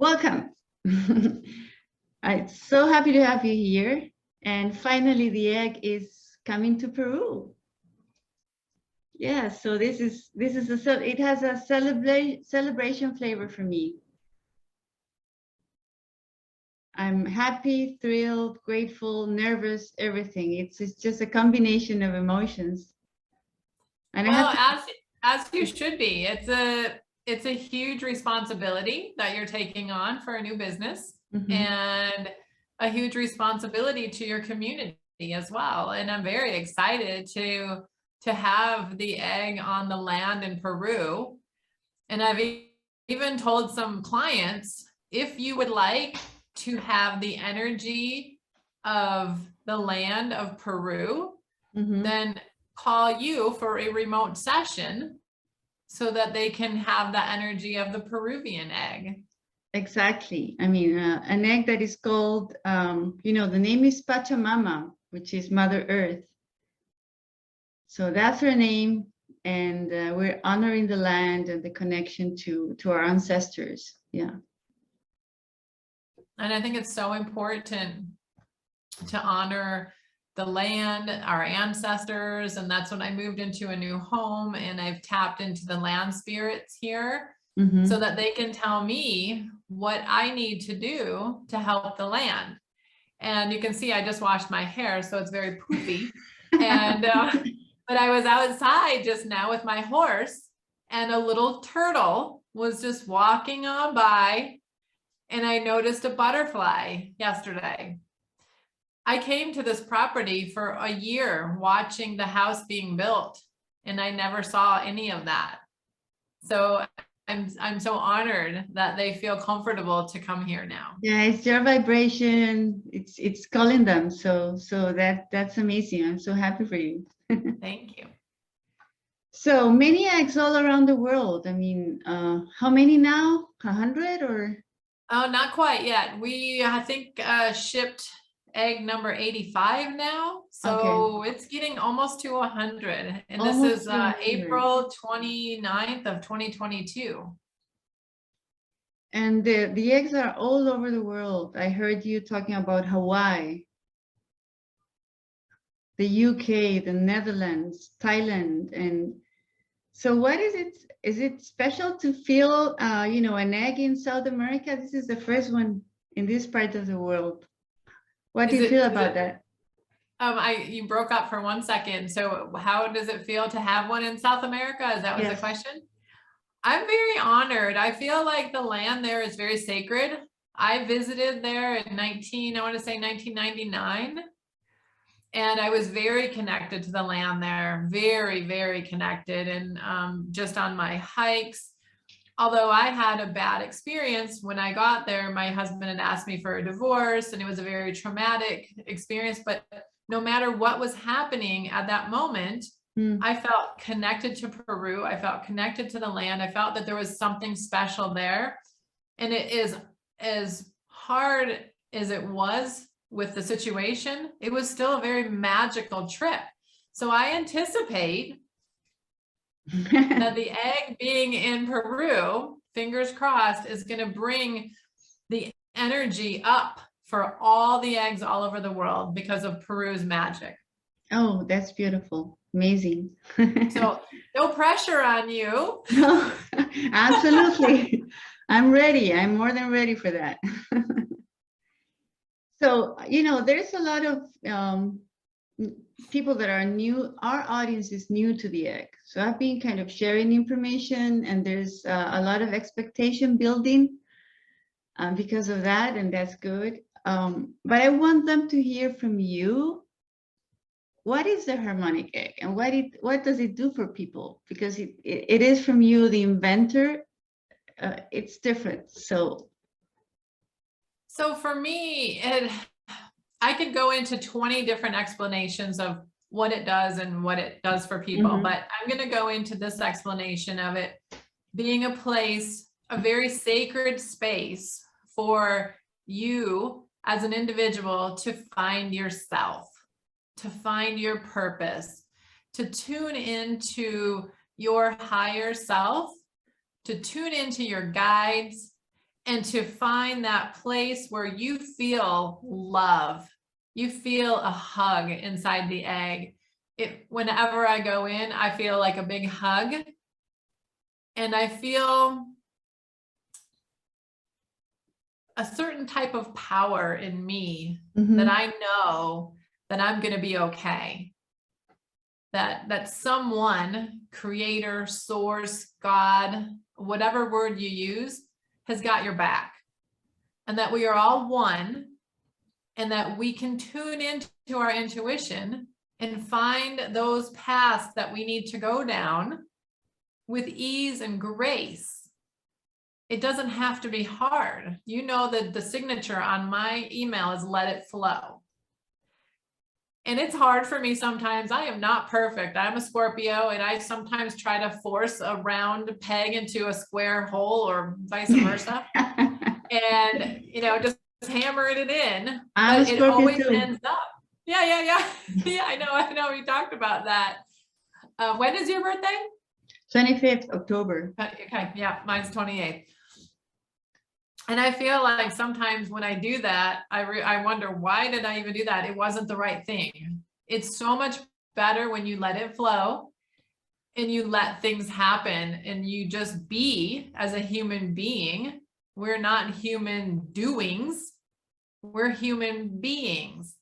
Welcome. I'm so happy to have you here. And finally, the egg is coming to Peru. Yeah, so it has a celebration flavor for me. I'm happy, thrilled, grateful, nervous, everything. It's just a combination of emotions. And well, as you should be. It's a huge responsibility that you're taking on for a new business, and a huge responsibility to your community as well. And I'm very excited to have the egg on the land in Peru. And I've even told some clients, if you would like to have the energy of the land of Peru, then call you for a remote session so that they can have the energy of the Peruvian egg. Exactly. I mean, an egg that is called, the name is Pachamama, which is Mother Earth. So that's her name. And we're honoring the land and the connection to our ancestors. Yeah. And I think it's so important to honor the land, our ancestors. And that's when I moved into a new home, and I've tapped into the land spirits here so that they can tell me what I need to do to help the land. And you can see I just washed my hair, so it's very poofy. And but I was outside just now with my horse, and a little turtle was just walking on by, and I noticed a butterfly yesterday. I came to this property for a year watching the house being built, and I never saw any of that. So I'm so honored that they feel comfortable to come here now. Yeah, it's your vibration. It's calling them. So that's amazing. I'm so happy for you. Thank you. So many eggs all around the world. I mean, how many now? 100 or? Oh, not quite yet. I think shipped egg number 85 now. So It's getting almost to 100. And almost this is April 29th of 2022. And the eggs are all over the world. I heard you talking about Hawaii, the UK, the Netherlands, Thailand. And so what is it? Is it special to feel, an egg in South America? This is the first one in this part of the world. What do you feel about that? You broke up for 1 second. So how does it feel to have one in South America? Is that was the question? I'm very honored. I feel like the land there is very sacred. I visited there in 1999. And I was very connected to the land there, very, very connected. And just on my hikes, although I had a bad experience when I got there, my husband had asked me for a divorce, and it was a very traumatic experience. But no matter what was happening at that moment, I felt connected to Peru. I felt connected to the land. I felt that there was something special there. And it is, as hard as it was with the situation, it was still a very magical trip. So I anticipate that the egg being in Peru, fingers crossed, is going to bring the energy up for all the eggs all over the world because of Peru's magic. Oh, that's beautiful. Amazing. So no pressure on you. No, absolutely. I'm ready. I'm more than ready for that. So, there's a lot of people that are new. Our audience is new to the egg. So I've been kind of sharing information, and there's a lot of expectation building because of that, and that's good. But I want them to hear from you. What is the harmonic egg, and what does it do for people? Because it is from you, the inventor. It's different. So for me, I could go into 20 different explanations of what it does and what it does for people, but I'm going to go into this explanation of it being a place, a very sacred space for you as an individual to find yourself, to find your purpose, to tune into your higher self, to tune into your guides, and to find that place where you feel love, you feel a hug inside the egg. Whenever I go in, I feel like a big hug, and I feel a certain type of power in me that I know that I'm going to be okay. That someone, creator, source, God, whatever word you use, has got your back, and that we are all one, and that we can tune into our intuition and find those paths that we need to go down with ease and grace. It doesn't have to be hard. You know that the signature on my email is let it flow. And it's hard for me sometimes. I am not perfect. I'm a Scorpio, and I sometimes try to force a round peg into a square hole, or vice versa. And, just hammering it in, but it always ends up. Yeah. Yeah, I know. We talked about that. When is your birthday? 25th October. Okay. Yeah. Mine's 28th. And I feel like sometimes when I do that, I wonder, why did I even do that? It wasn't the right thing. It's so much better when you let it flow and you let things happen and you just be as a human being. We're not human doings. We're human beings.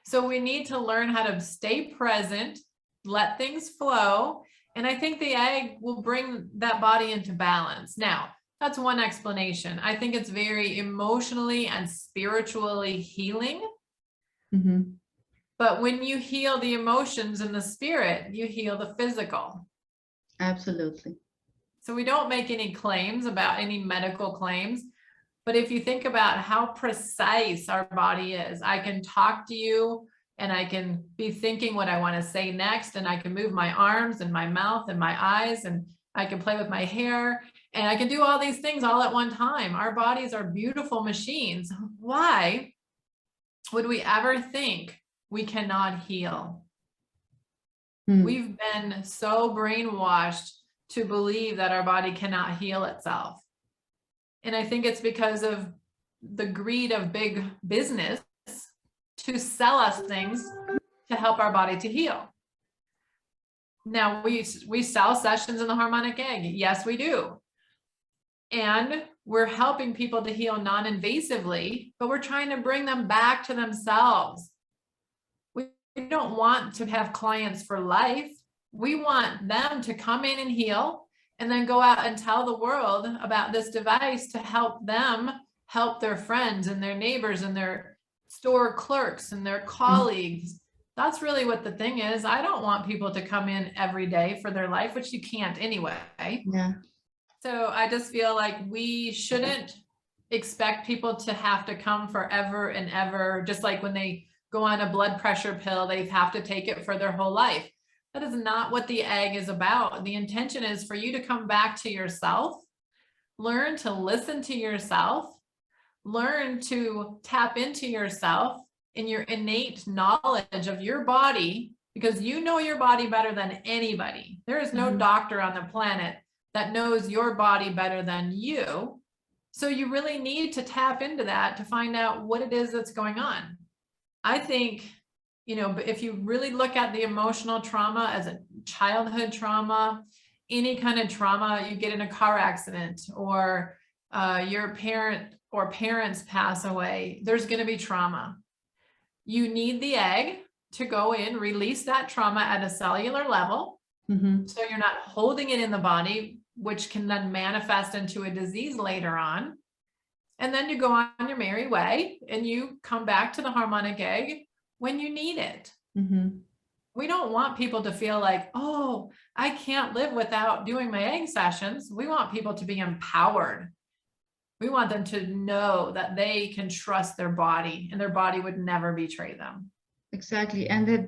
So we need to learn how to stay present, let things flow. And I think the egg will bring that body into balance. Now, that's one explanation. I think it's very emotionally and spiritually healing. But when you heal the emotions and the spirit, you heal the physical. Absolutely. So we don't make any claims about any medical claims. But if you think about how precise our body is, I can talk to you and I can be thinking what I want to say next, and I can move my arms and my mouth and my eyes, and I can play with my hair, and I can do all these things all at one time. Our bodies are beautiful machines. Why would we ever think we cannot heal? We've been so brainwashed to believe that our body cannot heal itself. And I think it's because of the greed of big business to sell us things to help our body to heal. Now, we sell sessions in the Harmonic Egg. Yes, we do. And we're helping people to heal non-invasively, but we're trying to bring them back to themselves. We don't want to have clients for life. We want them to come in and heal, and then go out and tell the world about this device to help them help their friends and their neighbors and their store clerks and their colleagues. That's really what the thing is. I don't want people to come in every day for their life, which you can't anyway. Yeah. So I just feel like we shouldn't expect people to have to come forever and ever. Just like when they go on a blood pressure pill, they have to take it for their whole life. That is not what the egg is about. The intention is for you to come back to yourself, learn to listen to yourself, learn to tap into yourself in your innate knowledge of your body, because you know your body better than anybody. There is no doctor on the planet that knows your body better than you. So you really need to tap into that to find out what it is that's going on. I think, if you really look at the emotional trauma as a childhood trauma, any kind of trauma, you get in a car accident, or your parent or parents pass away, there's going to be trauma. You need the egg to go in, release that trauma at a cellular level. So you're not holding it in the body, which can then manifest into a disease later on. And then you go on your merry way and you come back to the Harmonic Egg when you need it. We don't want people to feel like, oh, I can't live without doing my egg sessions. We want people to be empowered. We want them to know that they can trust their body, and their body would never betray them. Exactly. And that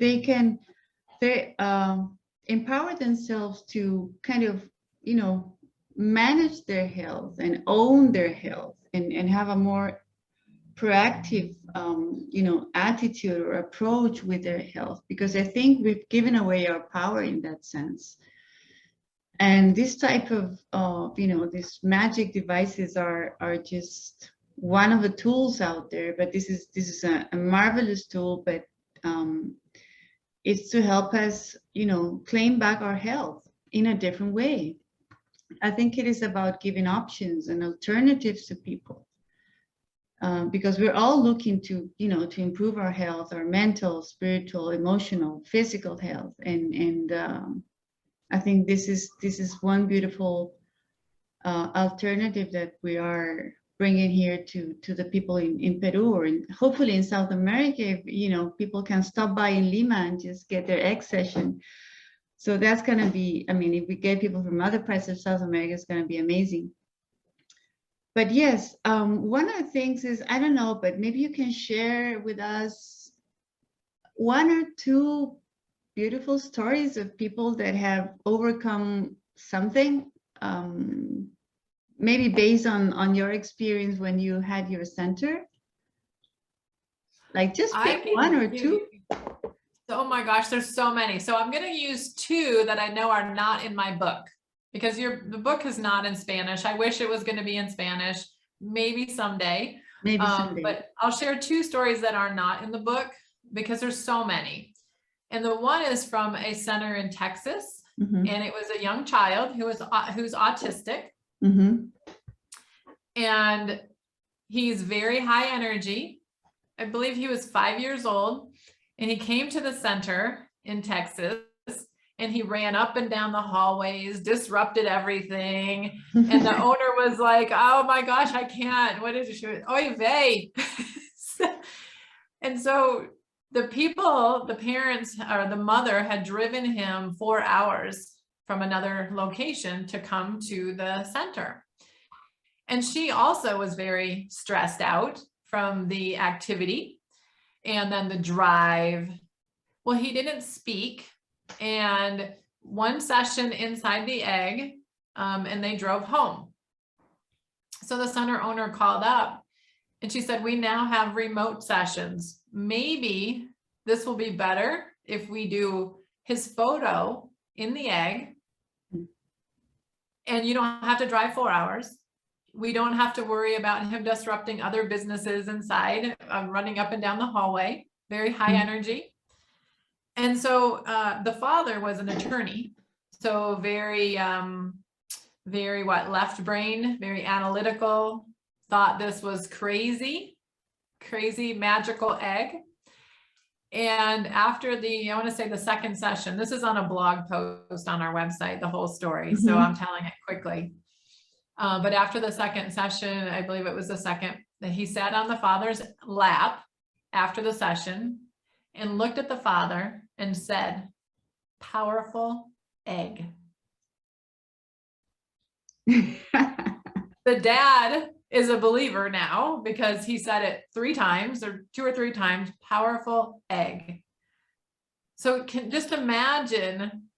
they empower themselves to kind of, manage their health and own their health, and have a more proactive, attitude or approach with their health, because I think we've given away our power in that sense. And this type of, these magic devices are just one of the tools out there. But this is a marvelous tool, but it's to help us, claim back our health in a different way. I think it is about giving options and alternatives to people, because we're all looking to, to improve our health, our mental, spiritual, emotional, physical health, and I think this is one beautiful alternative that we are bringing here to the people in Peru, or hopefully in South America. If, people can stop by in Lima and just get their egg session. So that's going to be, I mean, if we get people from other parts of South America, it's going to be amazing. But yes, one of the things is, I don't know, but maybe you can share with us one or two beautiful stories of people that have overcome something, maybe based on your experience when you had your center. Like, just pick one or two. Oh my gosh, there's so many. So I'm going to use two that I know are not in my book, because the book is not in Spanish. I wish it was going to be in Spanish, maybe someday. But I'll share two stories that are not in the book, because there's so many. And the one is from a center in Texas, and it was a young child who's autistic, and he's very high energy. I believe he was 5 years old, and he came to the center in Texas, and he ran up and down the hallways, disrupted everything. And the owner was like, "Oh my gosh, I can't. What did you shoot? Oy vey." And so the parents, or the mother, had driven him 4 hours from another location to come to the center. And she also was very stressed out from the activity and then the drive. Well, he didn't speak. And one session inside the egg, and they drove home. So the center owner called up, and she said, "We now have remote sessions. Maybe this will be better if we do his photo in the egg, and you don't have to drive 4 hours. We don't have to worry about him disrupting other businesses inside, running up and down the hallway, very high energy." And so the father was an attorney, so very left brain, very analytical, thought this was crazy magical egg. And after I want to say the second session, this is on a blog post on our website, the whole story. So I'm telling it quickly. But after the second session, I believe it was the second, that he sat on the father's lap after the session and looked at the father and said, "Powerful egg." The dad is a believer now, because he said it 3 times, or 2 or 3 times, "Powerful egg." So can just imagine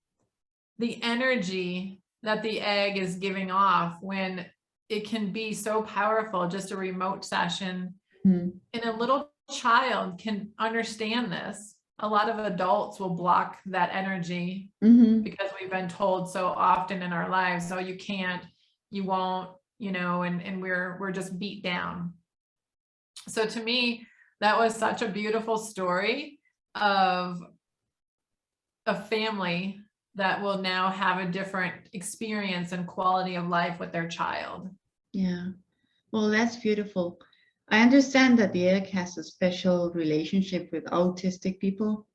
the energy that the egg is giving off when it can be so powerful, just a remote session. And a little child can understand this. A lot of adults will block that energy because we've been told so often in our lives, "Oh, you can't, you won't," and we're just beat down. So to me, that was such a beautiful story of a family that will now have a different experience and quality of life with their child. Yeah, well, that's beautiful. I understand that the egg has a special relationship with autistic people.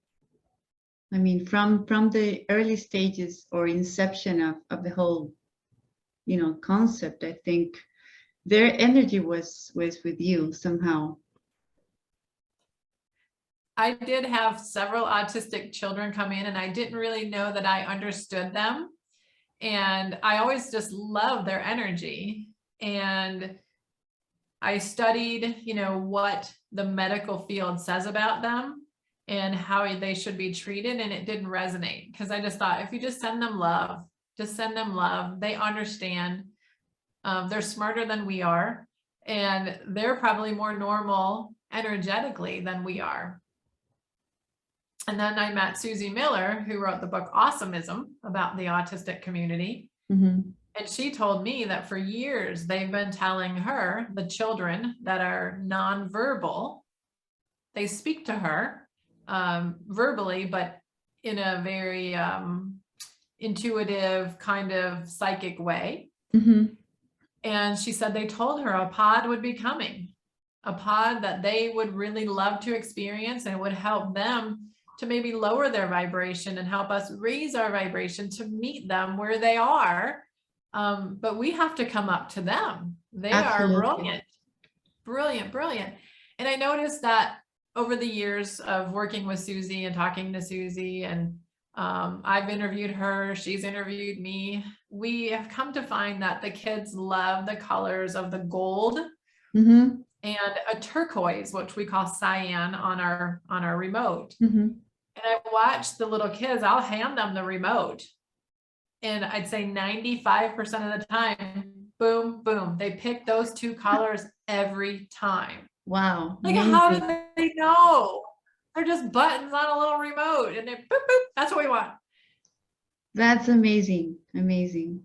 I mean, from the early stages or inception of the whole, concept, I think their energy was with you somehow. I did have several autistic children come in, and I didn't really know that I understood them. And I always just loved their energy. And I studied, what the medical field says about them and how they should be treated. And it didn't resonate, because I just thought, if you just send them love, they understand. They're smarter than we are, and they're probably more normal energetically than we are. And then I met Susie Miller, who wrote the book Awesomeism, about the autistic community. And she told me that for years, they've been telling her, the children that are nonverbal, they speak to her verbally, but in a very intuitive kind of psychic way. And she said they told her a pod would be coming, a pod that they would really love to experience and would help them to maybe lower their vibration and help us raise our vibration to meet them where they are. But we have to come up to them. They Absolutely. are brilliant, brilliant, brilliant. And I noticed that over the years of working with Susie and talking to Susie, and I've interviewed her, she's interviewed me. We have come to find that the kids love the colors of the gold and a turquoise, which we call cyan on our remote. And I watch the little kids, I'll hand them the remote. And I'd say 95% of the time, boom, boom, they pick those two colors every time. Wow. Like, how do they know? They're just buttons on a little remote and they boop, boop. That's what we want. That's amazing. Amazing.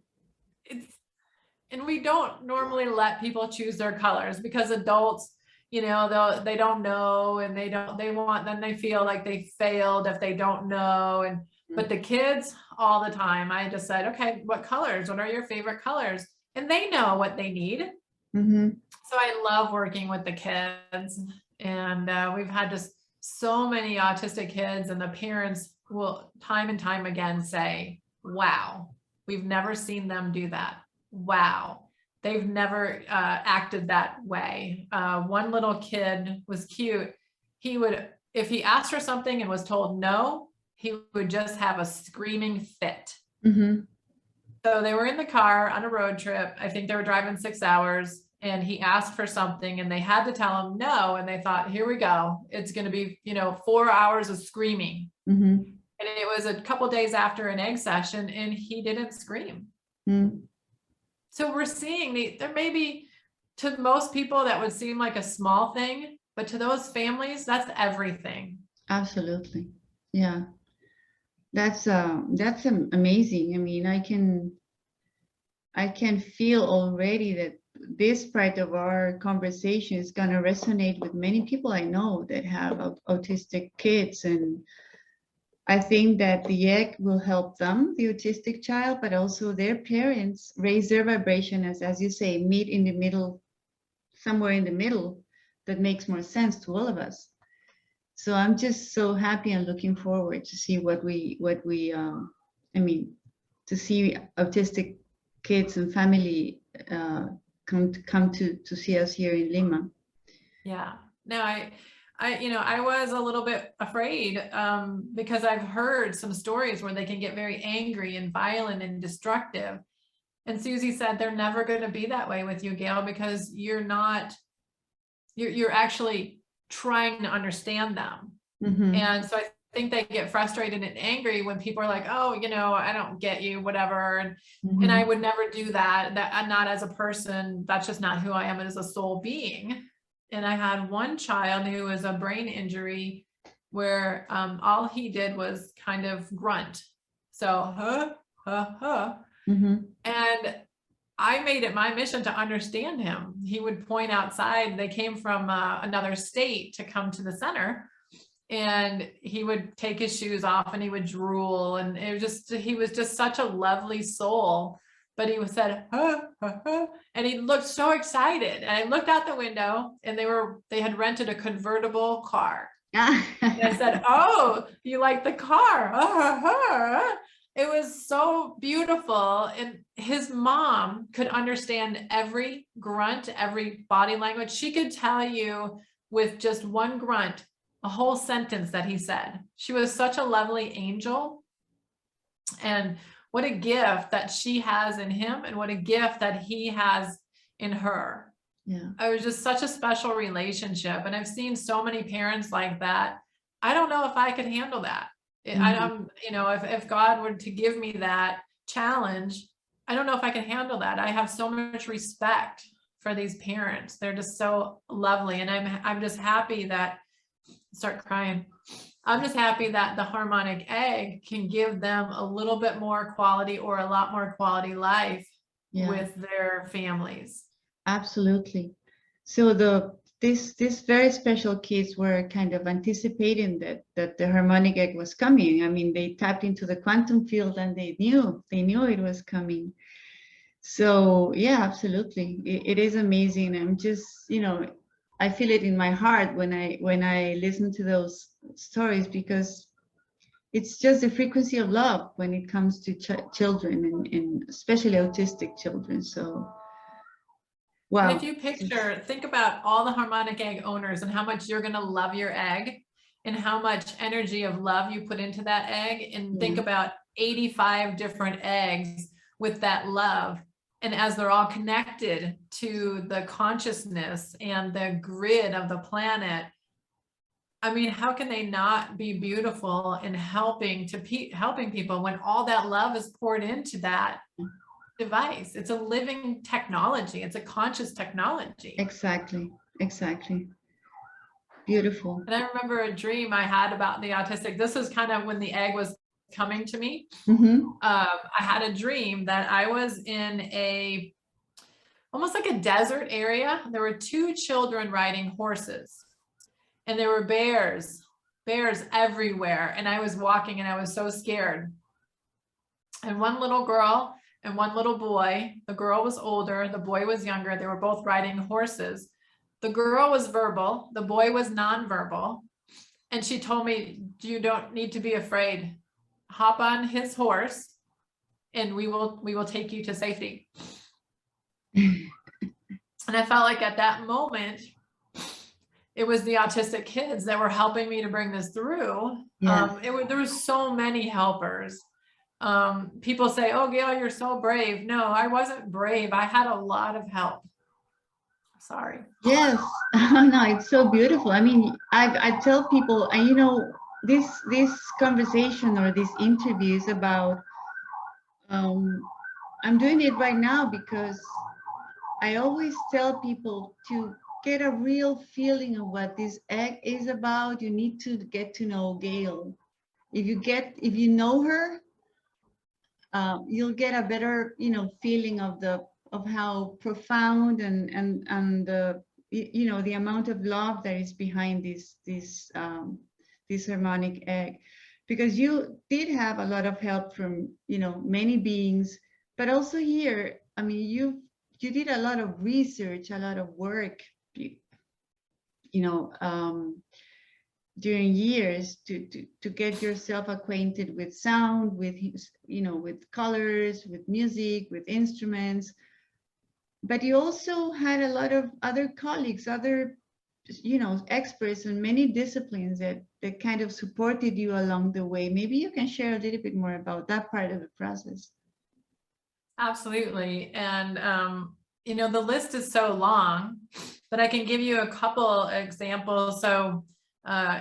And we don't normally let people choose their colors because adults, you know, they don't know and then they feel like they failed if they don't know. And, but the kids all the time, I just said, okay, what colors? What are your favorite colors? And they know what they need. So I love working with the kids, and we've had just so many autistic kids, and the parents will time and time again say, wow, we've never seen them do that. Wow. They've never acted that way. One little kid was cute. He would, if he asked for something and was told no, he would just have a screaming fit. So they were in the car on a road trip. I think they were driving 6 hours, and he asked for something and they had to tell him no. And they thought, here we go. It's going to be, 4 hours of screaming. And it was a couple of days after an egg session and he didn't scream. So we're seeing there may be, to most people that would seem like a small thing, but to those families, that's everything. Absolutely. Yeah. That's amazing. I mean, I can feel already that this part of our conversation is going to resonate with many people I know that have autistic kids. And I think that the egg will help them, the autistic child, but also their parents raise their vibration as you say, meet in the middle, somewhere in the middle that makes more sense to all of us. So I'm just so happy and looking forward to see to see autistic kids and family come to see us here in Lima. Yeah. No, I was a little bit afraid because I've heard some stories where they can get very angry and violent and destructive. And Susie said they're never going to be that way with you, Gail, because you're actually trying to understand them. And so I think they get frustrated and angry when people are like, oh, I don't get you, whatever. And I would never do that. I'm not as a person. That's just not who I am as a soul being. And I had one child who was a brain injury where all he did was kind of grunt. So, And I made it my mission to understand him. He would point outside. They came from another state to come to the center, and he would take his shoes off and he would drool. And he was just such a lovely soul. But he said, and he looked so excited. And I looked out the window, and they had rented a convertible car. And I said, oh, you like the car? It was so beautiful. And his mom could understand every grunt, every body language. She could tell you with just one grunt, a whole sentence that he said. She was such a lovely angel. And what a gift that she has in him, and what a gift that he has in her. Yeah. It was just such a special relationship. And I've seen so many parents like that. I don't know if I could handle that. If God were to give me that challenge, I don't know if I can handle that. I have so much respect for these parents. They're just so lovely. And I'm just happy that, start crying. I'm just happy that the harmonic egg can give them a little bit more quality or a lot more quality life with their families. Absolutely. So this very special kids were kind of anticipating that the harmonic egg was coming. I mean, they tapped into the quantum field and they knew it was coming. So yeah, absolutely. It is amazing. I'm just, I feel it in my heart when I listen to those stories, because it's just the frequency of love when it comes to children and especially autistic children. So wow. And if you think about all the harmonic egg owners and how much you're going to love your egg and how much energy of love you put into that egg, and think about 85 different eggs with that love. And as they're all connected to the consciousness and the grid of the planet, I mean, how can they not be beautiful in helping people when all that love is poured into that device? It's a living technology. It's a conscious technology. Exactly. Beautiful. And I remember a dream I had about the autistic. This was kind of when the egg was coming to me. I had a dream that I was in almost like a desert area. There were two children riding horses, and there were bears everywhere. And I was walking and I was so scared. And one little girl and one little boy, the girl was older, the boy was younger. They were both riding horses. The girl was verbal, the boy was nonverbal. And she told me, you don't need to be afraid. Hop on his horse and we will take you to safety. And I felt like at that moment, it was the autistic kids that were helping me to bring this through. There was so many helpers. People say, oh, Gail, you're so brave. No, I wasn't brave. I had a lot of help. Sorry. Yes. No, it's so beautiful. I mean, I tell people, and this conversation or this interview is about, I'm doing it right now because I always tell people to get a real feeling of what this egg is about. You need to get to know Gail. If you know her, you'll get a better, feeling of how profound and the amount of love that is behind this harmonic egg, because you did have a lot of help from many beings, but also here, I mean, you did a lot of research, a lot of work, during years to get yourself acquainted with sound, with with colors, with music, with instruments. But you also had a lot of other colleagues, other experts in many disciplines that kind of supported you along the way. Maybe you can share a little bit more about that part of the process. Absolutely. And the list is so long, but I can give you a couple examples. So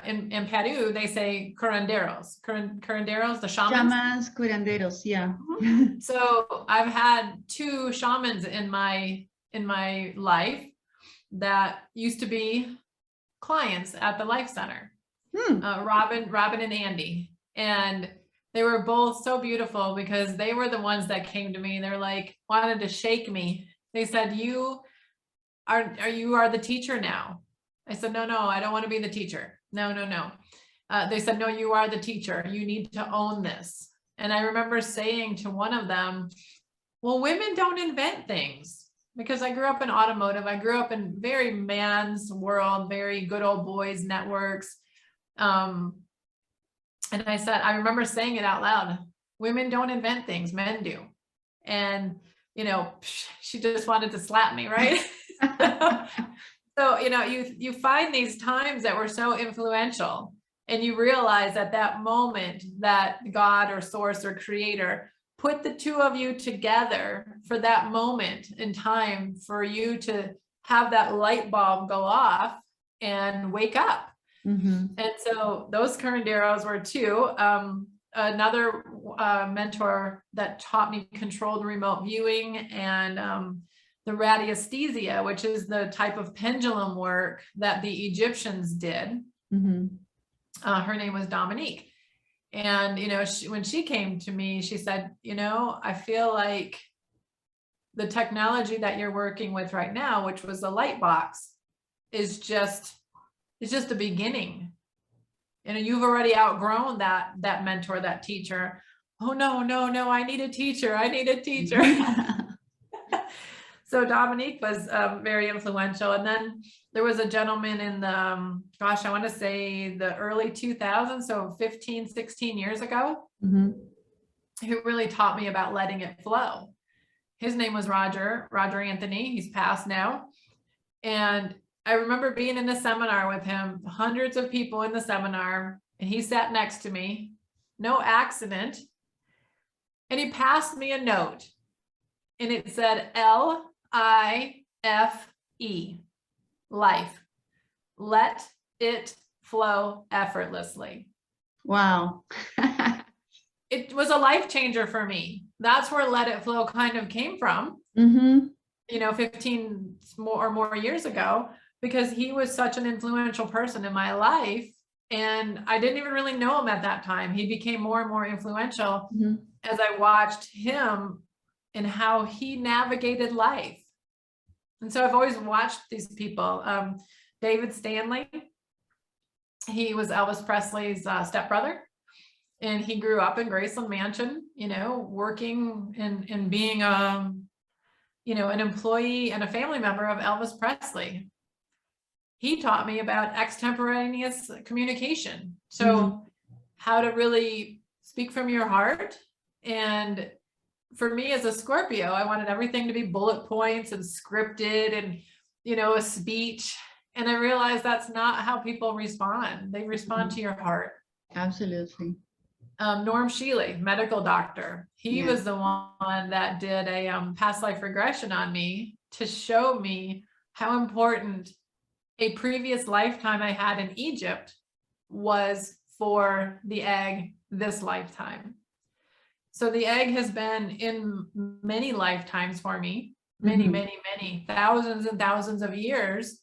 in Peru, they say curanderos, the shamans, curanderos, yeah. So I've had two shamans in my life that used to be clients at the Life Center, Robin and Andy. And they were both so beautiful because they were the ones that came to me. They're like, wanted to shake me. They said, you are the teacher now. I said, no, I don't want to be the teacher. No. They said, no, you are the teacher. You need to own this. And I remember saying to one of them, well, women don't invent things, because I grew up in automotive. I grew up in very man's world, very good old boys networks. And I said, I remember saying it out loud. Women don't invent things, men do. And, she just wanted to slap me, right? So, you find these times that were so influential, and you realize at that moment that God or source or creator put the two of you together for that moment in time for you to have that light bulb go off and wake up. And so those curanderos were two. Another mentor that taught me controlled remote viewing and the radiesthesia, which is the type of pendulum work that the Egyptians did. Her name was Dominique. And, when she came to me, she said, I feel like the technology that you're working with right now, which was the light box, is just the beginning. You've already outgrown that mentor, that teacher. Oh, no, I need a teacher. I need a teacher. So Dominique was very influential. And then there was a gentleman in the, I want to say the early 2000s, so 15, 16 years ago, who really taught me about letting it flow. His name was Roger Anthony. He's passed now. And I remember being in a seminar with him, hundreds of people in the seminar, and he sat next to me, no accident. And he passed me a note, and it said LIFE, life. Let it flow effortlessly. Wow. It was a life changer for me. That's where Let It Flow kind of came from, 15 or more years ago, because he was such an influential person in my life. And I didn't even really know him at that time. He became more and more influential as I watched him and how he navigated life. And so I've always watched these people. David Stanley, he was Elvis Presley's stepbrother. And he grew up in Graceland Mansion, working and being an employee and a family member of Elvis Presley. He taught me about extemporaneous communication. So how to really speak from your heart. And for me as a Scorpio, I wanted everything to be bullet points and scripted and, a speech. And I realized that's not how people respond. They respond to your heart. Absolutely. Norm Shealy, medical doctor. He was the one that did a past life regression on me to show me how important a previous lifetime I had in Egypt was for the egg this lifetime. So the egg has been in many lifetimes for me, many, thousands and thousands of years.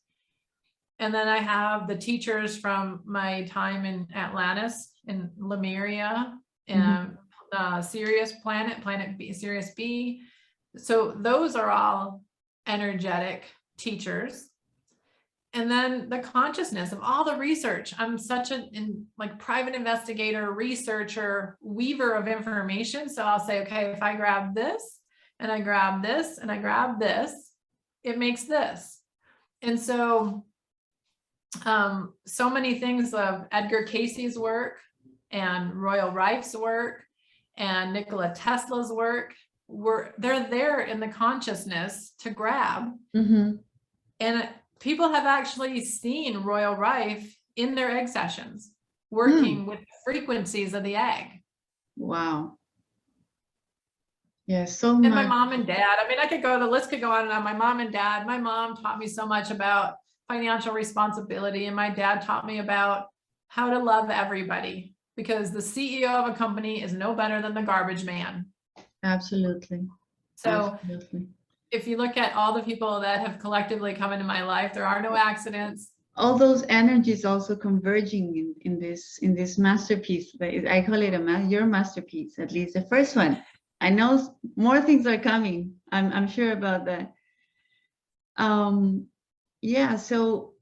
And then I have the teachers from my time in Atlantis, in Lemuria, and Sirius planet B, Sirius B. So those are all energetic teachers. And then the consciousness of all the research. I'm such a private investigator, researcher, weaver of information. So I'll say, okay, if I grab this and I grab this and I grab this, it makes this. And so so many things of Edgar Casey's work and Royal Rife's work and Nikola Tesla's work, they're there in the consciousness to grab. And people have actually seen Royal Rife in their egg sessions, working with the frequencies of the egg. Wow. Yeah, so much. And much. my mom and dad, the list could go on and on. My mom and dad, my mom taught me so much about financial responsibility. And my dad taught me about how to love everybody, because the CEO of a company is no better than the garbage man. Absolutely. So if you look at all the people that have collectively come into my life, there are no accidents. All those energies also converging in this masterpiece. I call it your masterpiece, at least the first one. I know more things are coming. I'm sure about that. Yeah, so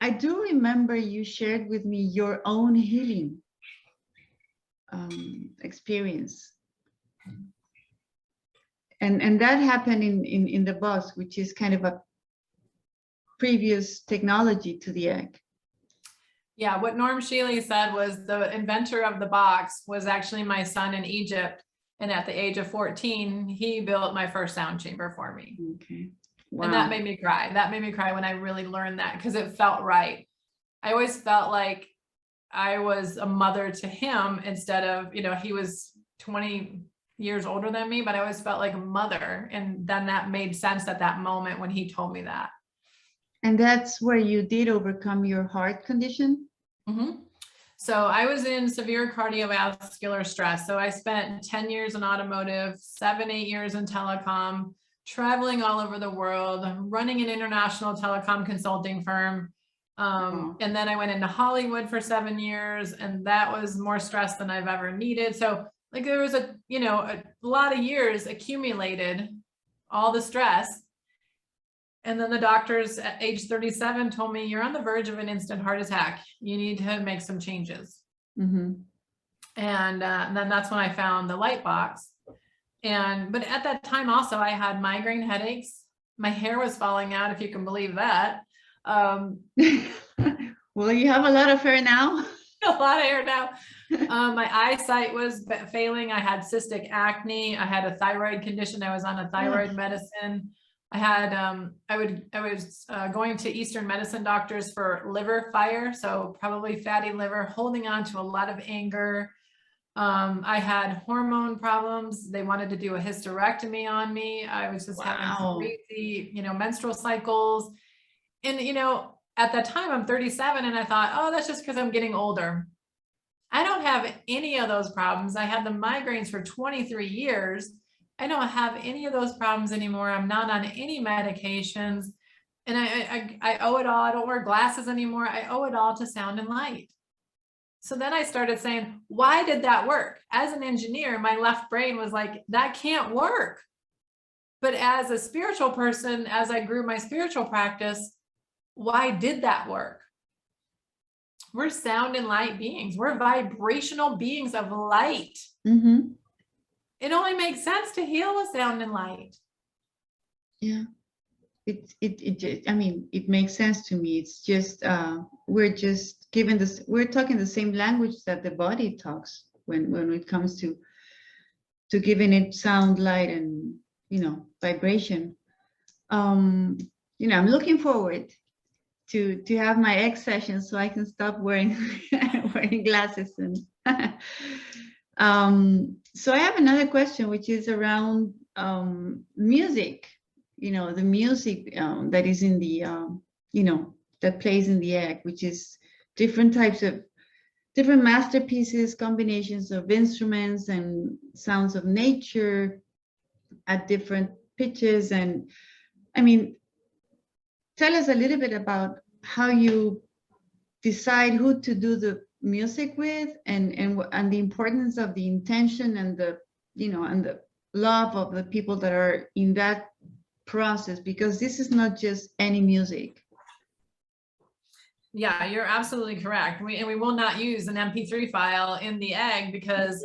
I do remember you shared with me your own healing experience. And that happened in the box, which is kind of a previous technology to the egg. Yeah, what Norm Shealy said was the inventor of the box was actually my son in Egypt. And at the age of 14, he built my first sound chamber for me. Okay. Wow. And that made me cry. That made me cry when I really learned that, because it felt right. I always felt like I was a mother to him instead of, he was 20 years older than me, but I always felt like a mother. And then that made sense at that moment when he told me that. And that's where you did overcome your heart condition? So I was in severe cardiovascular stress. So I spent 10 years in automotive, 7-8 years in telecom, traveling all over the world, running an international telecom consulting firm, And then I went into Hollywood for 7 years, and that was more stress than I've ever needed. So like there was a lot of years accumulated, all the stress. And then the doctors at age 37 told me, you're on the verge of an instant heart attack. You need to make some changes. Mm-hmm. And then that's when I found the light box. But at that time also, I had migraine headaches. My hair was falling out, if you can believe that. Well, you have a lot of hair now. A lot of hair now. My eyesight was failing. I had cystic acne. I had a thyroid condition. I was on a thyroid medicine. I had, I was going to Eastern medicine doctors for liver fire. So probably fatty liver, holding on to a lot of anger. I had hormone problems. They wanted to do a hysterectomy on me. I was just having crazy, menstrual cycles. And, at that time I'm 37 and I thought, oh, that's just because I'm getting older. I don't have any of those problems. I had the migraines for 23 years. I don't have any of those problems anymore. I'm not on any medications. And I owe it all. I don't wear glasses anymore. I owe it all to sound and light. So then I started saying, why did that work? As an engineer, my left brain was like, that can't work. But as a spiritual person, as I grew my spiritual practice, why did that work? We're sound and light beings. We're vibrational beings of light. Mm-hmm. It only makes sense to heal with sound and light. Yeah. It makes sense to me. It's just, we're just given this, we're talking the same language that the body talks when it comes to giving it sound, light, and, vibration. I'm looking forward to have my egg session so I can stop wearing glasses. And so I have another question, which is around music. The music that is in the that plays in the egg, which is different types of different masterpieces, combinations of instruments and sounds of nature at different pitches. And tell us a little bit about how you decide who to do the music with, and the importance of the intention and the and the love of the people that are in that process, because this is not just any music. Yeah, you're absolutely correct. We will not use an MP3 file in the egg, because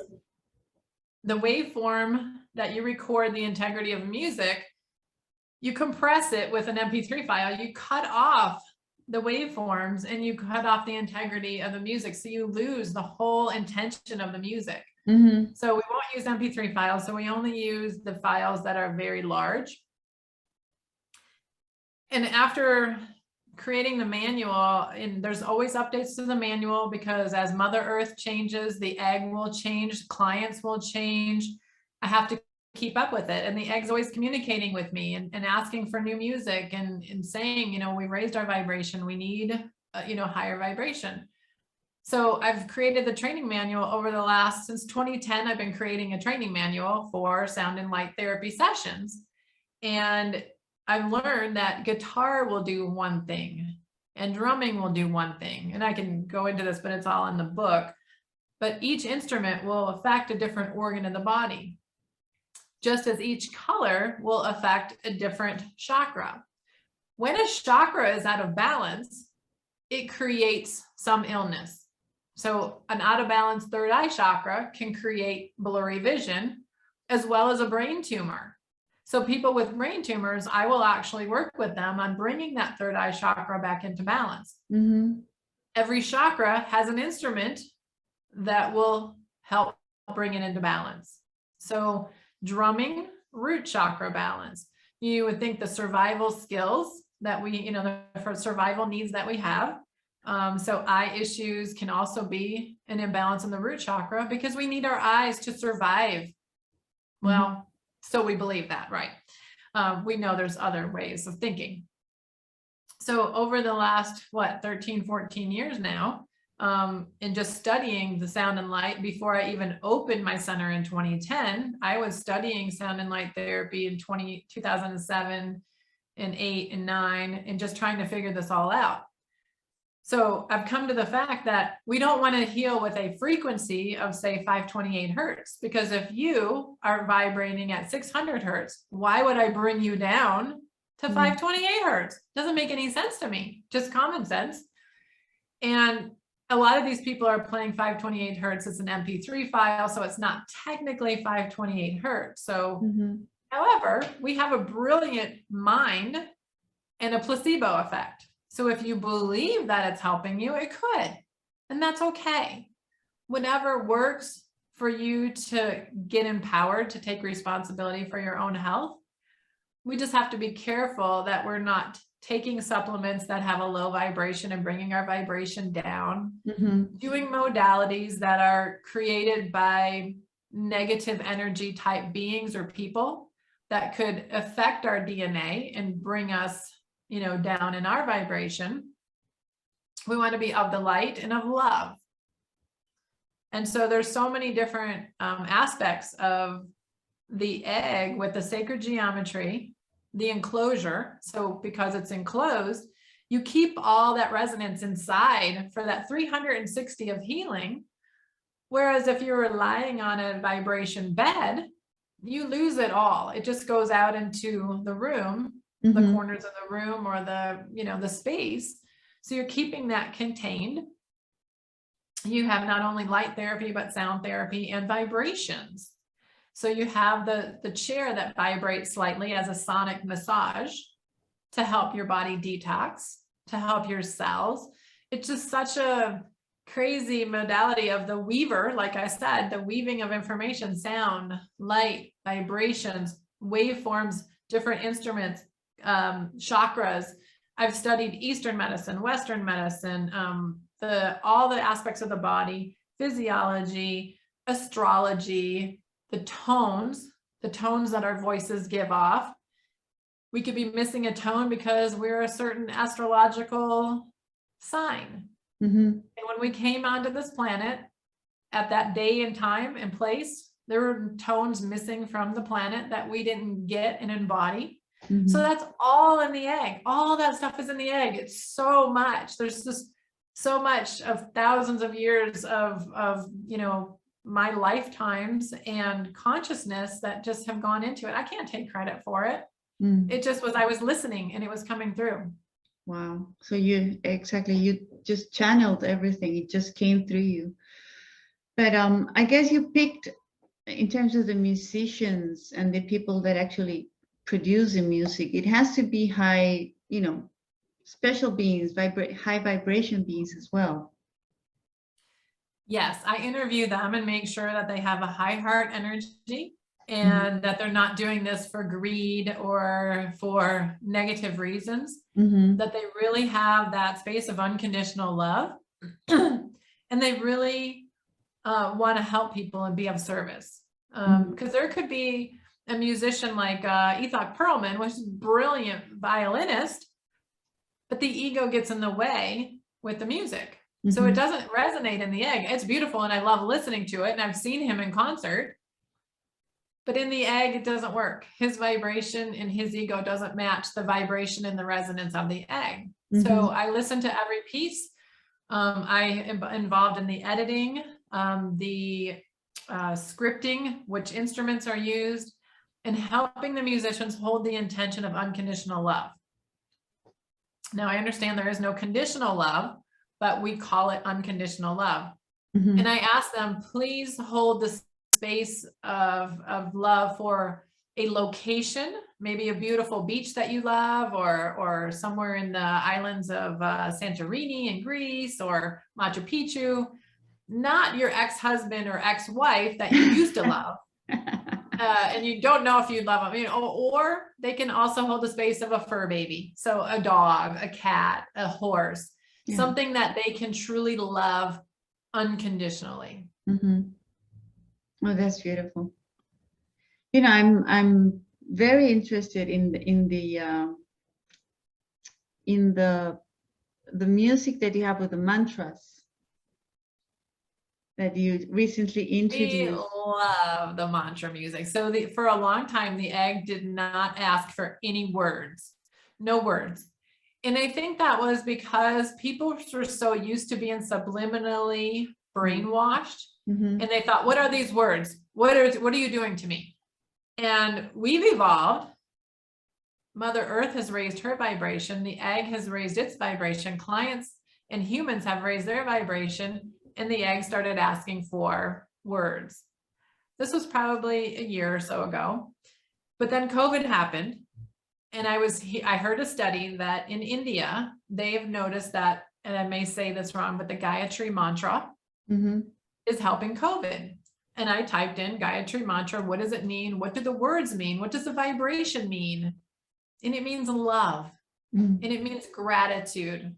the waveform that you record the integrity of music, you compress it with an MP3 file, you cut off the waveforms and you cut off the integrity of the music. So you lose the whole intention of the music. Mm-hmm. So we won't use MP3 files. So we only use the files that are very large. And after creating the manual, and there's always updates to the manual, because as Mother Earth changes, the egg will change, clients will change. I have to keep up with it. And the egg's always communicating with me and asking for new music and saying, we raised our vibration. We need, higher vibration. So I've created the training manual since 2010, I've been creating a training manual for sound and light therapy sessions. And I've learned that guitar will do one thing and drumming will do one thing. And I can go into this, but it's all in the book. But each instrument will affect a different organ in the body, just as each color will affect a different chakra. When a chakra is out of balance, it creates some illness. So an out of balance third eye chakra can create blurry vision, as well as a brain tumor. So people with brain tumors, I will actually work with them on bringing that third eye chakra back into balance. Mm-hmm. Every chakra has an instrument that will help bring it into balance. So drumming, root chakra balance. You would think the survival skills that we, for survival needs that we have. So eye issues can also be an imbalance in the root chakra, because we need our eyes to survive. Well, so we believe that, right? We know there's other ways of thinking. So over the last, 13, 14 years now, and just studying the sound and light, before I even opened my center in 2010, I was studying sound and light therapy in 2007 and 8 and 9, and just trying to figure this all out. So I've come to the fact that we don't want to heal with a frequency of, say, 528 hertz, because if you are vibrating at 600 hertz, why would I bring you down to 528 hertz? Doesn't make any sense to me, just common sense. And a lot of these people are playing 528 hertz. It's an MP3 file, so it's not technically 528 hertz. So, however, we have a brilliant mind and a placebo effect. So if you believe that it's helping you, it could, and that's okay. Whatever works for you to get empowered to take responsibility for your own health. We just have to be careful that we're not taking supplements that have a low vibration and bringing our vibration down, doing modalities that are created by negative energy type beings or people that could affect our DNA and bring us, you know, down in our vibration. We want to be of the light and of love. And so there's so many different aspects of the egg with the sacred geometry, the enclosure. So because it's enclosed, you keep all that resonance inside for that 360 of healing. Whereas if you're relying on a vibration bed, you lose it all. It just goes out into the room, the corners of the room, or the, you know, the space. So you're keeping that contained. You have not only light therapy, but sound therapy and vibrations. So you have the chair that vibrates slightly as a sonic massage to help your body detox, to help your cells. It's just such a crazy modality of the weaver. Like I said, the weaving of information, sound, light, vibrations, waveforms, different instruments, chakras. I've studied Eastern medicine, Western medicine, all the aspects of the body, physiology, astrology, the tones that our voices give off. We could be missing a tone because we're a certain astrological sign. And when we came onto this planet at that day and time and place, there were tones missing from the planet that we didn't get and embody. So that's all in the egg. All that stuff is in the egg. It's so much. There's just so much of thousands of years of you know, my lifetimes and consciousness that just have gone into it. I can't take credit for it. It just was, I was listening and it was coming through. Wow. So you just channeled everything. It just came through you. But I guess you picked, in terms of the musicians and the people that actually produce the music, it has to be high, you know, special beings, high vibration beings as well. Yes, I interview them and make sure that they have a high heart energy and that they're not doing this for greed or for negative reasons, that they really have that space of unconditional love and they really want to help people and be of service. Because there could be a musician like Ethok Perlman, which is a brilliant violinist, but the ego gets in the way with the music. So it doesn't resonate in the egg. It's beautiful and I love listening to it. And I've seen him in concert, but in the egg, it doesn't work. His vibration and his ego doesn't match the vibration and the resonance of the egg. So I listen to every piece. I am involved in the editing, the scripting, which instruments are used, and helping the musicians hold the intention of unconditional love. Now, I understand there is no conditional love, but we call it unconditional love. And I ask them, please hold the space of love for a location, maybe a beautiful beach that you love, or somewhere in the islands of Santorini in Greece or Machu Picchu, not your ex-husband or ex-wife that you used to love. And you don't know if you love them, you know, or they can also hold the space of a fur baby. So a dog, a cat, a horse, something that they can truly love unconditionally. Oh, that's beautiful. You know, I'm very interested in the music that you have with the mantras that you recently introduced. We love the mantra music. So for a long time, the egg did not ask for any words, no words. And I think that was because people were so used to being subliminally brainwashed. Mm-hmm. And they thought, what are these words? What are you doing to me? And we've evolved. Mother Earth has raised her vibration. The egg has raised its vibration. Clients and humans have raised their vibration, and the egg started asking for words. This was probably a year or so ago, but then COVID happened. And I heard a study that in India, they've noticed that, and I may say this wrong, but the Gayatri mantra Mm-hmm. is helping COVID. And I typed in Gayatri mantra. What does it mean? What do the words mean? What does the vibration mean? And it means love. Mm-hmm. And it means gratitude.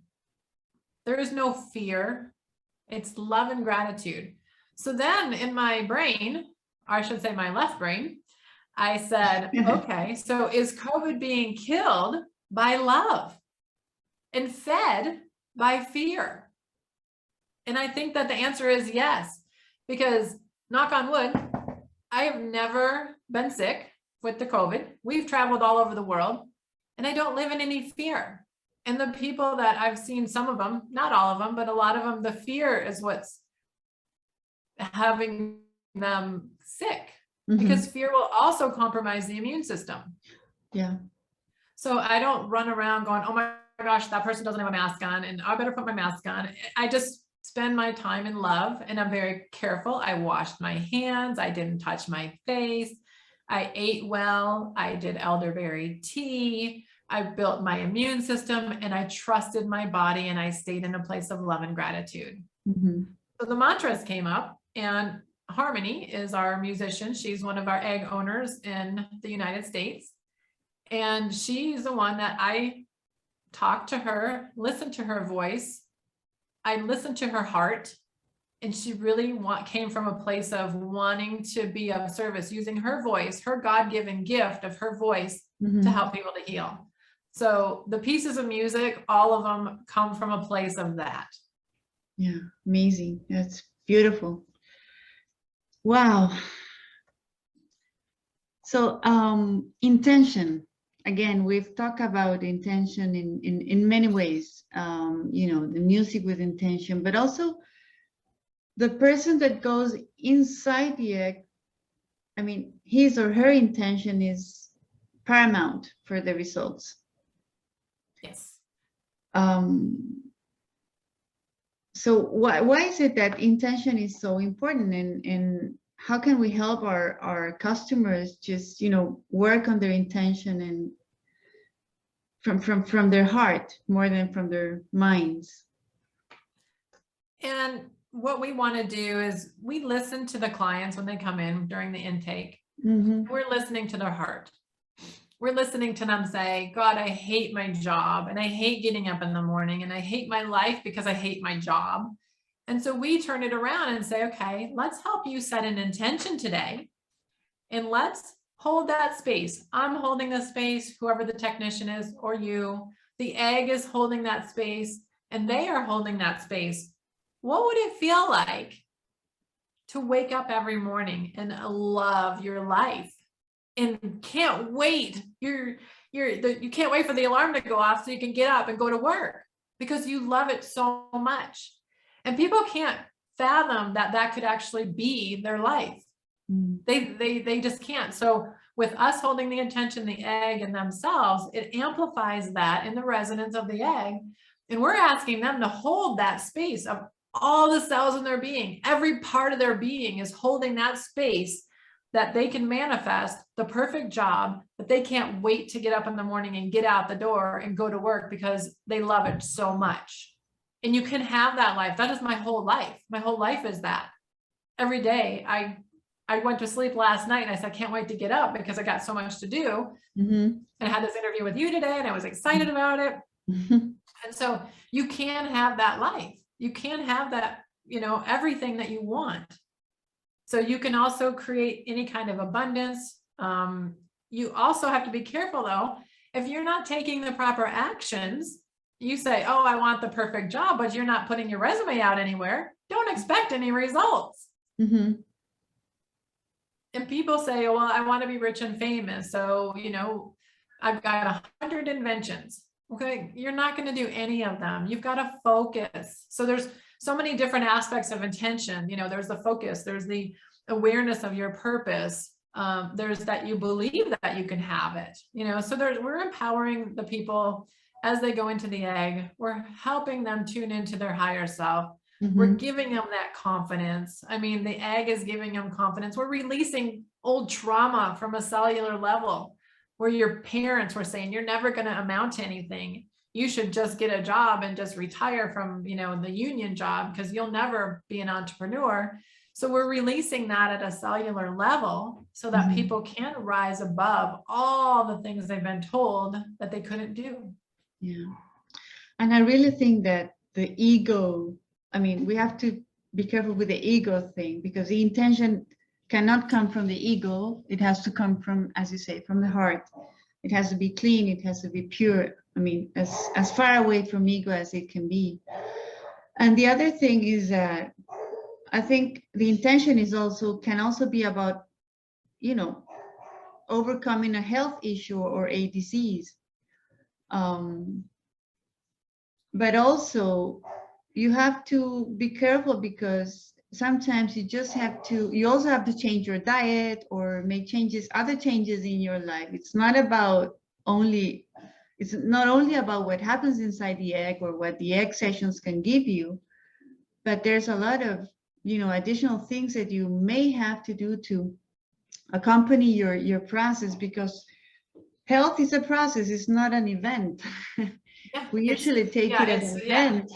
There is no fear. It's love and gratitude. So then in my brain, or I should say my left brain, I said, okay, so is COVID being killed by love and fed by fear? And I think that the answer is yes, because knock on wood, I have never been sick with the COVID. We've traveled all over the world and I don't live in any fear. And the people that I've seen, some of them, not all of them, but a lot of them, the fear is what's having them sick. Mm-hmm. Because fear will also compromise the immune system. Yeah. So I don't run around going, oh my gosh, that person doesn't have a mask on and I better put my mask on. I just spend my time in love and I'm very careful. I washed my hands. I didn't touch my face. I ate well. I did elderberry tea. I built my immune system and I trusted my body and I stayed in a place of love and gratitude. Mm-hmm. So the mantras came up, and Harmony is our musician. She's one of our egg owners in the United States. And she's the one that I talked to her, listened to her voice. I listened to her heart. And she really came from a place of wanting to be of service, using her voice, her God-given gift of her voice Mm-hmm. to help people to heal. So the pieces of music, all of them come from a place of that. Yeah, amazing. That's beautiful. Wow. So intention, again, we've talked about intention in many ways, the music with intention, but also the person that goes inside the egg, I mean, his or her intention is paramount for the results. Yes. So why is it that intention is so important, and how can we help our customers just work on their intention and from their heart more than from their minds? And what we want to do is we listen to the clients when they come in during the intake. Mm-hmm. We're listening to their heart. We're listening to them say, God, I hate my job and I hate getting up in the morning and I hate my life because I hate my job. And so we turn it around and say, okay, let's help you set an intention today. And let's hold that space. I'm holding the space, whoever the technician is, or you. The egg is holding that space and they are holding that space. What would it feel like to wake up every morning and love your life and can't wait? You can't wait for the alarm to go off so you can get up and go to work because you love it so much. And people can't fathom that could actually be their life. Mm. They just can't. So with us holding the intention, the egg and themselves, it amplifies that in the resonance of the egg. And we're asking them to hold that space of all the cells in their being. Every part of their being is holding that space that they can manifest the perfect job, that they can't wait to get up in the morning and get out the door and go to work because they love it so much. And you can have that life. That is my whole life. My whole life is that. Every day I went to sleep last night and I said, I can't wait to get up because I got so much to do. Mm-hmm. I had this interview with you today and I was excited about it. Mm-hmm. And so you can have that life. You can have that, everything that you want. So you can also create any kind of abundance. You also have to be careful though. If you're not taking the proper actions, you say, oh, I want the perfect job, but you're not putting your resume out anywhere. Don't expect any results. Mm-hmm. And people say, well, I want to be rich and famous. So, I've got 100 inventions. Okay, you're not going to do any of them. You've got to focus. So there's so many different aspects of intention. There's the focus, there's the awareness of your purpose. There's that you believe that you can have it. So we're empowering the people as they go into the egg. We're helping them tune into their higher self. We're giving them that confidence. I mean, the egg is giving them confidence. We're releasing old trauma from a cellular level, where your parents were saying, you're never going to amount to anything. You should just get a job and just retire from, the union job, because you'll never be an entrepreneur. So we're releasing that at a cellular level so that people can rise above all the things they've been told that they couldn't do. Yeah. And I really think that the ego, I mean, we have to be careful with the ego thing, because the intention cannot come from the ego. It has to come from, as you say, from the heart. It has to be clean. It has to be pure. I mean, as far away from ego as it can be. And the other thing is that I think the intention can also be about, overcoming a health issue or a disease. But also you have to be careful, because sometimes you also have to change your diet or make other changes in your life. It's not only about what happens inside the egg or what the egg sessions can give you, but there's a lot of, additional things that you may have to do to accompany your process, because health is a process. It's not an event. Yeah, We usually take it as an event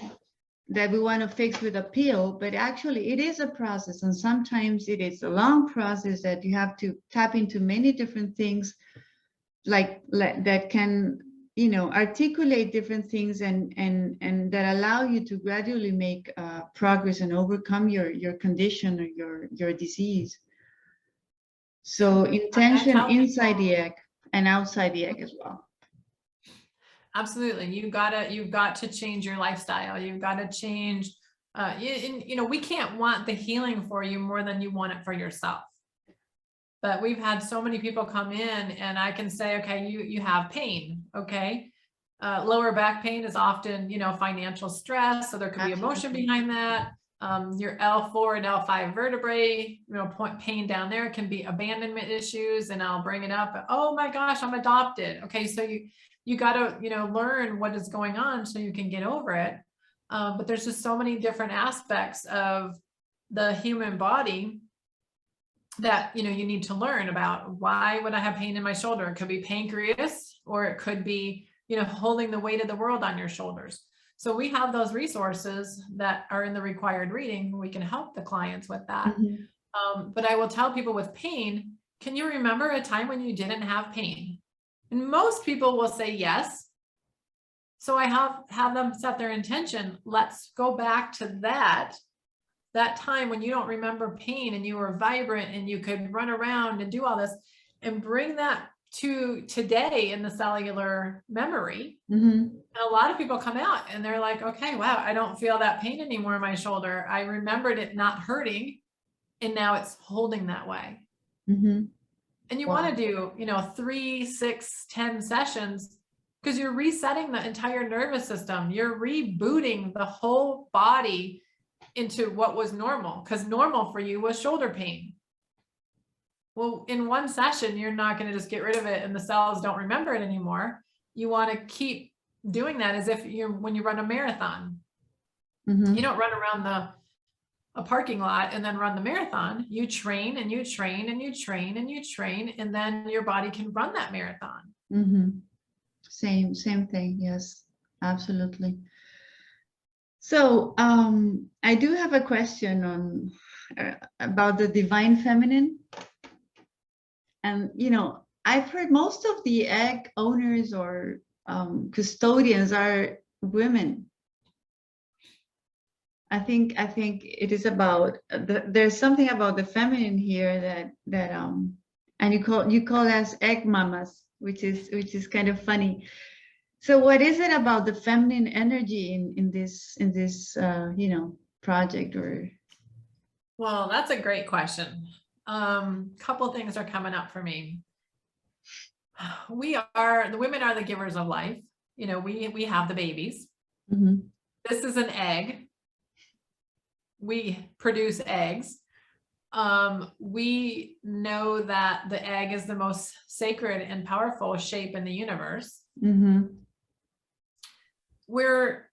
that we want to fix with a pill, but actually it is a process. And sometimes it is a long process that you have to tap into many different things, like that can, articulate different things and that allow you to gradually make progress and overcome your condition or your disease. So intention inside the egg and outside the egg as well. Absolutely. You've got to change your lifestyle. You've got to change, we can't want the healing for you more than you want it for yourself. But we've had so many people come in and I can say, okay, you have pain. Okay. Lower back pain is often, financial stress. So there could be emotion behind that. Your L4 and L5 vertebrae, point pain down there can be abandonment issues. And I'll bring it up. Oh my gosh, I'm adopted. Okay. So you got to, learn what is going on so you can get over it. But there's just so many different aspects of the human body that, you need to learn about. Why would I have pain in my shoulder? It could be pancreas, or it could be, holding the weight of the world on your shoulders. So we have those resources that are in the required reading. We can help the clients with that. But I will tell people with pain, can you remember a time when you didn't have pain? And most people will say yes. So I have them set their intention. Let's go back to that time when you don't remember pain and you were vibrant and you could run around and do all this, and bring that to today in the cellular memory. And a lot of people come out and they're like, okay, wow, I don't feel that pain anymore in my shoulder. I remembered it not hurting, and now it's holding that way. And you want to do, 3, 6, 10 sessions, because you're resetting the entire nervous system. You're rebooting the whole body into what was normal, because normal for you was shoulder pain. Well, in one session, you're not going to just get rid of it and the cells don't remember it anymore. You want to keep doing that as if when you run a marathon. You don't run around a parking lot and then run the marathon. You train and you train and you train and you train, and then your body can run that marathon. Same thing. Yes, absolutely. So I do have a question about the divine feminine. And, I've heard most of the egg owners or custodians are women. I think it is about there's something about the feminine here that and you call us egg mamas, which is kind of funny. So what is it about the feminine energy in this project? Or well, that's a great question. Couple things are coming up for me. The women are the givers of life. you know, we have the babies. Mhm. This is an egg. We produce eggs. We know that the egg is the most sacred and powerful shape in the universe. Mhm. We're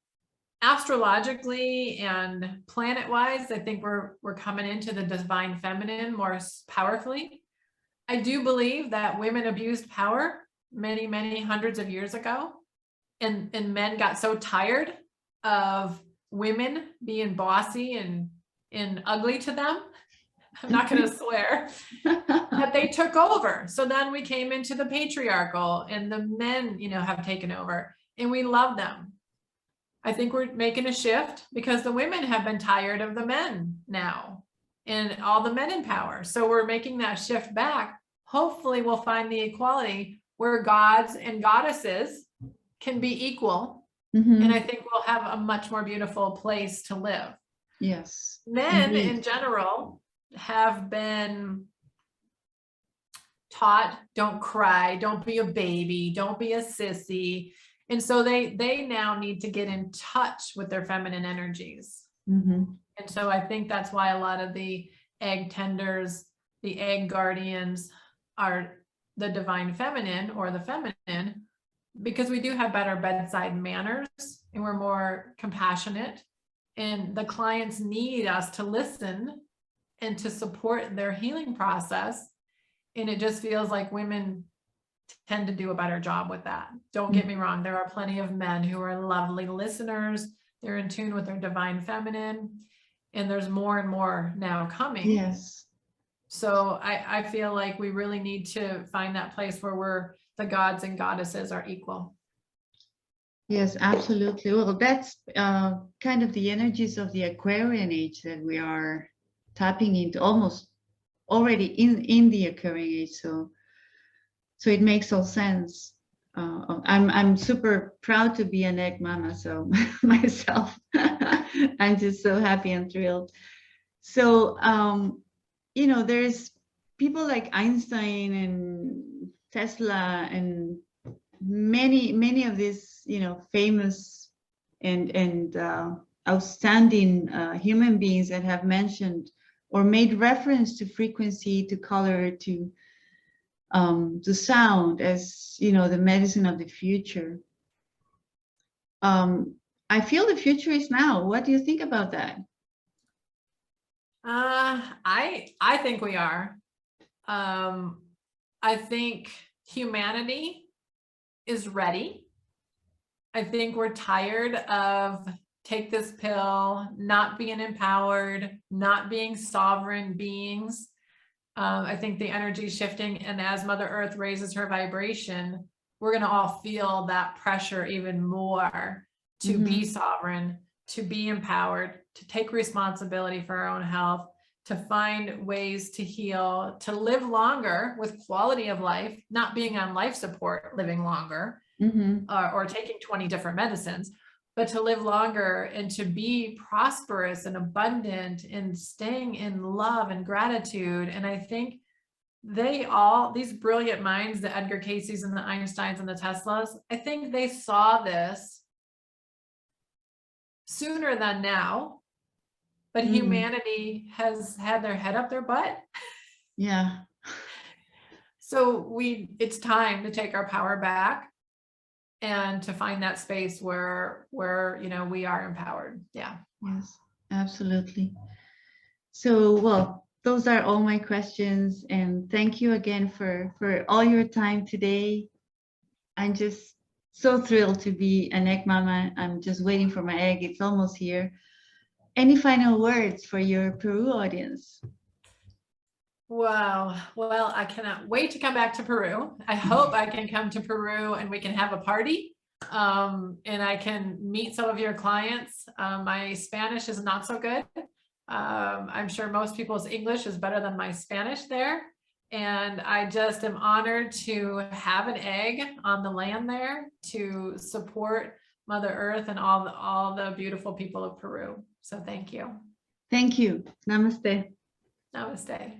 astrologically and planet-wise, I think we're coming into the divine feminine more powerfully. I do believe that women abused power many, many hundreds of years ago, and men got so tired of women being bossy and ugly to them. I'm not going to swear, that they took over. So then we came into the patriarchal, and the men, you know, have taken over, and we love them. I think we're making a shift because the women have been tired of the men now, and all the men in power. So we're making that shift back. Hopefully we'll find the equality where gods and goddesses can be equal. Mhm. And I think we'll have a much more beautiful place to live. Yes. Men Indeed. in general have been taught, don't cry, don't be a baby, don't be a sissy. And so they now need to get in touch with their feminine energies. Mhm. And so I think that's why a lot of the egg tenders, the egg guardians are the divine feminine or the feminine, because we do have better bedside manners and we're more compassionate, and the clients need us to listen and to support their healing process. And it just feels like women tend to do a better job with that. Don't get me wrong. There are plenty of men who are lovely listeners. They're in tune with their divine feminine, and there's more and more now coming. Yes. So I feel like we really need to find that place where the gods and goddesses are equal. Yes, absolutely. Well, that's kind of the energies of the Aquarian age that we are tapping into, almost already in the Aquarian age. So it makes all sense. I'm super proud to be an egg mama. So myself, I'm just so happy and thrilled. So you know, there's people like Einstein and Tesla and many of these, you know, famous and outstanding human beings that have mentioned or made reference to frequency, to color, to sound as, you know, the medicine of the future. I feel the future is now. What do you think about that? I think we are. I think humanity is ready. I think we're tired of take this pill, not being empowered, not being sovereign beings. I think the energy is shifting, and as Mother Earth raises her vibration, we're going to all feel that pressure even more to be sovereign, to be empowered, to take responsibility for our own health, to find ways to heal, to live longer with quality of life, not being on life support, living longer, or taking 20 different medicines, but to live longer and to be prosperous and abundant and staying in love and gratitude. And I think these brilliant minds, the Edgar Cayce's and the Einsteins and the Teslas, I think they saw this sooner than now, but humanity has had their head up their butt. Yeah. So it's time to take our power back and to find that space where you know, we are empowered. Yeah. Yes, absolutely. So, well, those are all my questions, and thank you again for all your time today. I'm just so thrilled to be an egg mama. I'm just waiting for my egg. It's almost here. Any final words for your Peru audience? Wow. Well, I cannot wait to come back to Peru. I hope I can come to Peru and we can have a party. And I can meet some of your clients. My Spanish is not so good. I'm sure most people's English is better than my Spanish there. And I just am honored to have an egg on the land there to support Mother Earth and all the beautiful people of Peru. So thank you. Thank you. Namaste. Namaste.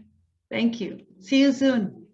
Thank you. See you soon.